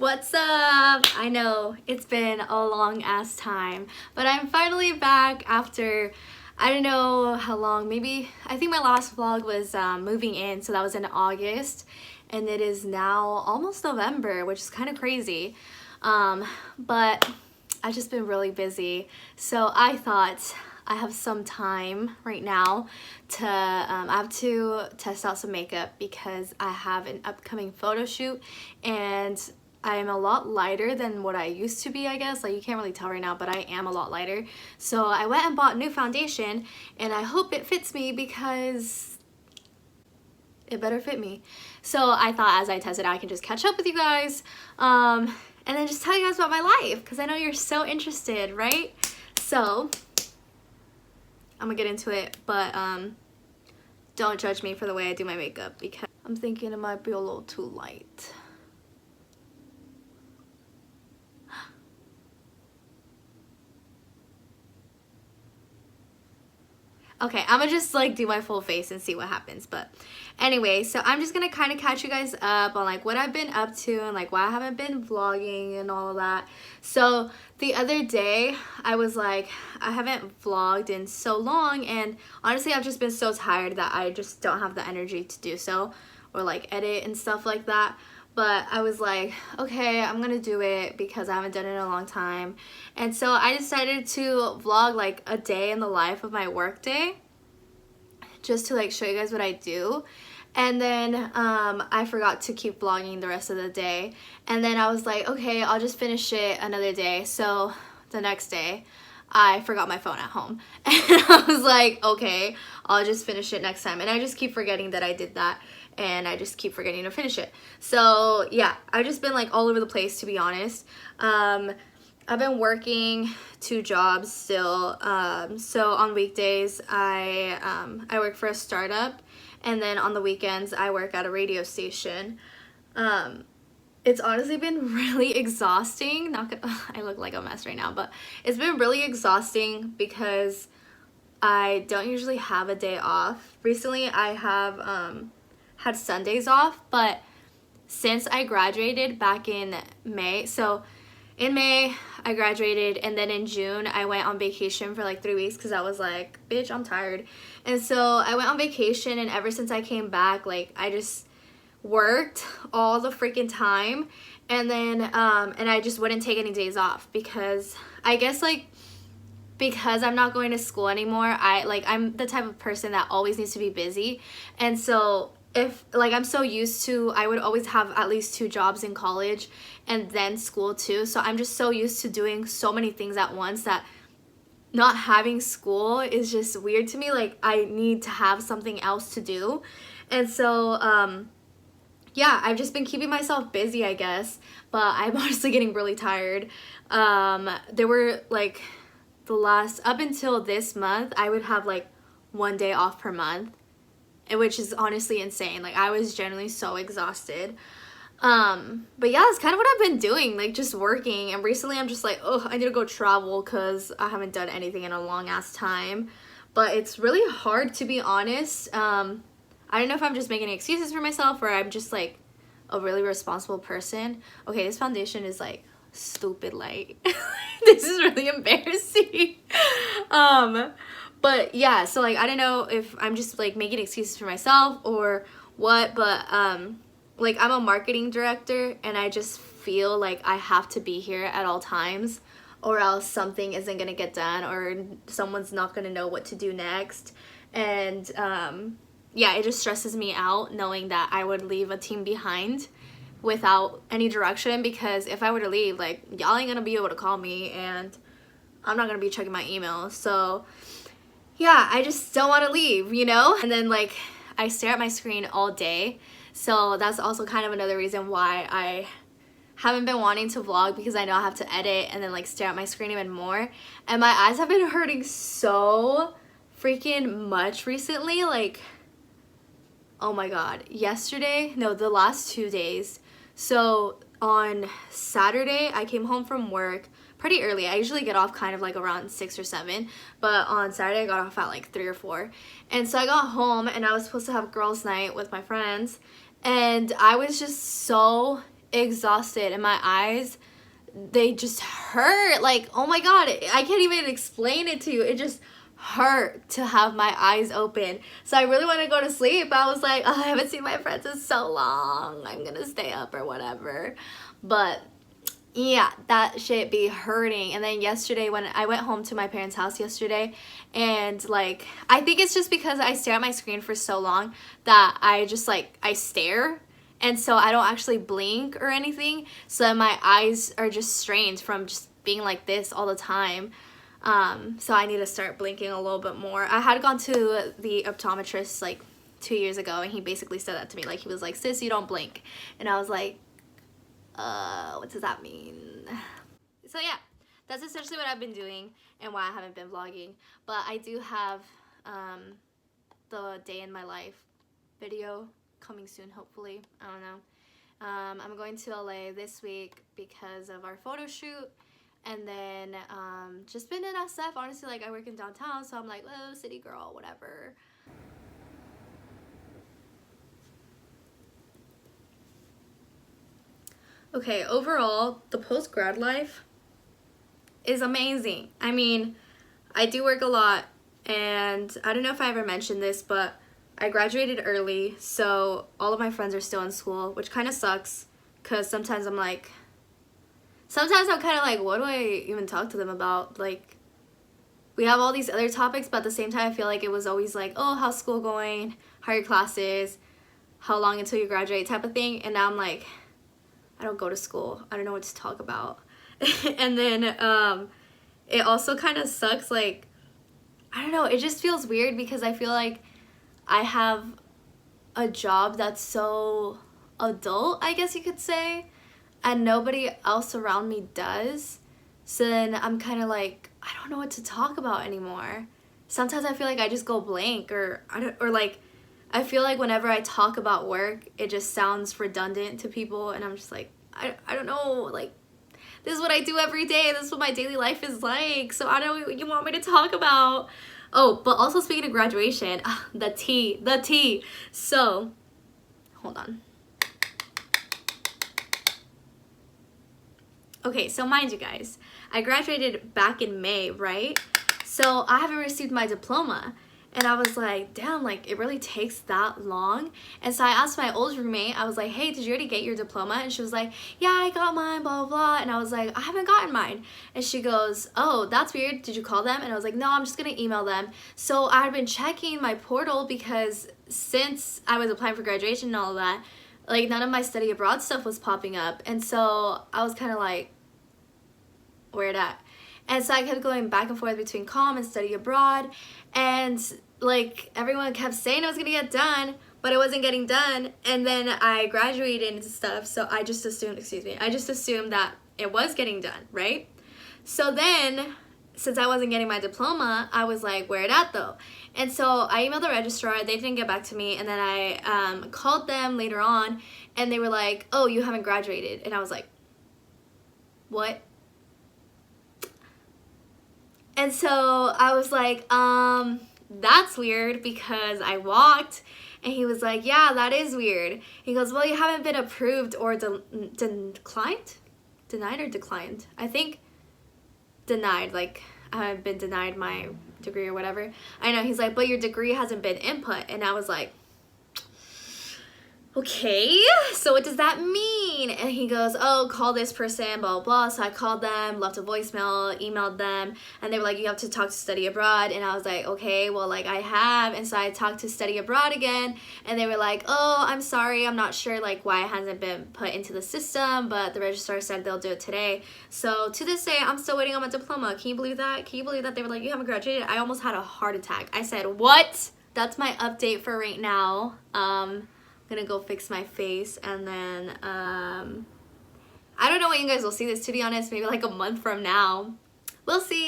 What's up? I know it's been a long ass time, but I'm finally back after I don't know how long. Maybe I think my last vlog was moving in, so that was in August, and it is now almost November, which is kind of crazy. But I've just been really busy, so I thought I have some time right now to I have to test out some makeup because I have an upcoming photo shoot, and I'm a lot lighter than what I used to be, I guess. Like, you can't really tell right now, but I am a lot lighter. So I went and bought new foundation, and I hope it fits me because it better fit me. So I thought as I tested out, I can just catch up with you guys and then just tell you guys about my life because I know you're so interested, right? So I'm gonna get into it, but don't judge me for the way I do my makeup because I'm thinking it might be a little too light. Okay, I'm gonna just like do my full face and see what happens. But anyway, so I'm just gonna kind of catch you guys up on like what I've been up to and like why I haven't been vlogging and all of that. So the other day I was like, I haven't vlogged in so long, and honestly I've just been so tired that I just don't have the energy to do so or like edit and stuff like that. But I was like, okay, I'm gonna do it because I haven't done it in a long time. And so I decided to vlog like a day in the life of my work day, just to like show you guys what I do. And then I forgot to keep vlogging the rest of the day. And then I was like, okay, I'll just finish it another day. So the next day, I forgot my phone at home. And I was like, okay, I'll just finish it next time. And I just keep forgetting that I did that. And I just keep forgetting to finish it. So yeah, I've just been like all over the place, to be honest. I've been working 2 jobs still. So on weekdays, I work for a startup. And then on the weekends, I work at a radio station. It's honestly been really exhausting. I look like a mess right now, but it's been really exhausting because I don't usually have a day off. Recently, I have had Sundays off, but since I graduated back in May, so in May I graduated, and then in June I went on vacation for like 3 weeks because I was like, bitch, I'm tired. And so I went on vacation, and ever since I came back, like I just worked all the freaking time, and then and I just wouldn't take any days off because I guess like because I'm not going to school anymore, I'm the type of person that always needs to be busy. And so if like I'm so used to, I would always have at least 2 jobs in college and then school too. So I'm just so used to doing so many things at once that not having school is just weird to me. Like, I need to have something else to do. And so yeah, I've just been keeping myself busy, I guess, but I'm honestly getting really tired. There were like up until this month, I would have like 1 day off per month, which is honestly insane. Like, I was generally so exhausted. But yeah, it's kind of what I've been doing, like just working. And recently I'm just like, oh, I need to go travel because I haven't done anything in a long ass time. But it's really hard, to be honest. I don't know if I'm just making excuses for myself or I'm just like a really responsible person. Okay, this foundation is like stupid light. This is really embarrassing. But yeah, so like I don't know if I'm just like making excuses for myself or what, but like I'm a marketing director, and I just feel like I have to be here at all times or else something isn't gonna get done or someone's not gonna know what to do next. And yeah, it just stresses me out knowing that I would leave a team behind without any direction, because if I were to leave, like, y'all ain't gonna be able to call me and I'm not gonna be checking my email. So yeah, I just don't want to leave, you know? And then like I stare at my screen all day, so that's also kind of another reason why I haven't been wanting to vlog, because I know I have to edit and then like stare at my screen even more. And my eyes have been hurting so freaking much recently. Like, oh my god, the last 2 days. So on Saturday I came home from work pretty early. I usually get off kind of like around 6 or 7, but on Saturday I got off at like 3 or 4. And so I got home and I was supposed to have girls' night with my friends, and I was just so exhausted and my eyes, they just hurt. Like, oh my god, I can't even explain it to you. It just hurt to have my eyes open. So I really wanted to go to sleep. I was like, oh, I haven't seen my friends in so long, I'm gonna stay up or whatever. But yeah, that shit be hurting. And then yesterday when I went home to my parents' house yesterday, and like, I think it's just because I stare at my screen for so long that I just like, I stare, and so I don't actually blink or anything, so my eyes are just strained from just being like this all the time. So I need to start blinking a little bit more. I had gone to the optometrist like 2 years ago, and he basically said that to me. Like, he was like, sis, you don't blink. And I was like, what does that mean? So yeah, that's essentially what I've been doing and why I haven't been vlogging. But I do have the day in my life video coming soon, hopefully. I don't know. I'm going to LA this week because of our photo shoot. And then just been in SF. Honestly, like, I work in downtown, so I'm like, oh, city girl, whatever. Okay, overall, the post-grad life is amazing. I mean, I do work a lot, and I don't know if I ever mentioned this, but I graduated early, so all of my friends are still in school, which kind of sucks, because sometimes I'm kind of like, what do I even talk to them about? Like, we have all these other topics, but at the same time, I feel like it was always like, oh, how's school going? How are your classes? How long until you graduate type of thing? And now I'm like, I don't go to school. I don't know what to talk about. And then it also kind of sucks. Like, I don't know. It just feels weird because I feel like I have a job that's so adult, I guess you could say, and nobody else around me does. So then I'm kind of like, I don't know what to talk about anymore. Sometimes I feel like I just go blank, or I feel like whenever I talk about work, it just sounds redundant to people, and I'm just like, I don't know, like, this is what I do every day, this is what my daily life is like, so I don't know what you want me to talk about. Oh, but also speaking of graduation, the tea. So, hold on. Okay, so mind you guys, I graduated back in May, right? So I haven't received my diploma. And I was like, damn, like, it really takes that long? And so I asked my old roommate, I was like, hey, did you already get your diploma? And she was like, yeah, I got mine, blah, blah, blah. And I was like, I haven't gotten mine. And she goes, oh, that's weird. Did you call them? And I was like, no, I'm just going to email them. So I had been checking my portal because since I was applying for graduation and all of that, like, none of my study abroad stuff was popping up. And so I was kind of like, where it at? And so I kept going back and forth between COM and study abroad, and like, everyone kept saying it was gonna get done, but it wasn't getting done. And then I graduated and stuff, so I just assumed that it was getting done, right? So then, since I wasn't getting my diploma, I was like, where it at though? And so I emailed the registrar, they didn't get back to me, and then I called them later on, and they were like, oh, you haven't graduated. And I was like, what? And so I was like, that's weird, because I walked. And he was like, yeah, that is weird. He goes, well, you haven't been approved or declined? Denied or declined? I think denied, like, I haven't been denied my degree or whatever. I know, he's like, but your degree hasn't been input. And I was like, okay, so what does that mean? And he goes, oh, call this person, blah, blah, blah. So I called them, left a voicemail, emailed them, and they were like, you have to talk to study abroad. And I was like, okay, well, like, I have. And so I talked to study abroad again, and they were like, oh, I'm sorry, I'm not sure, like, why it hasn't been put into the system, but the registrar said they'll do it today. So to this day, I'm still waiting on my diploma. Can you believe that? Can you believe that they were like, you haven't graduated? I almost had a heart attack. I said, what? That's my update for right now. Gonna go fix my face, and then I don't know when you guys will see this, to be honest, maybe like a month from now, we'll see.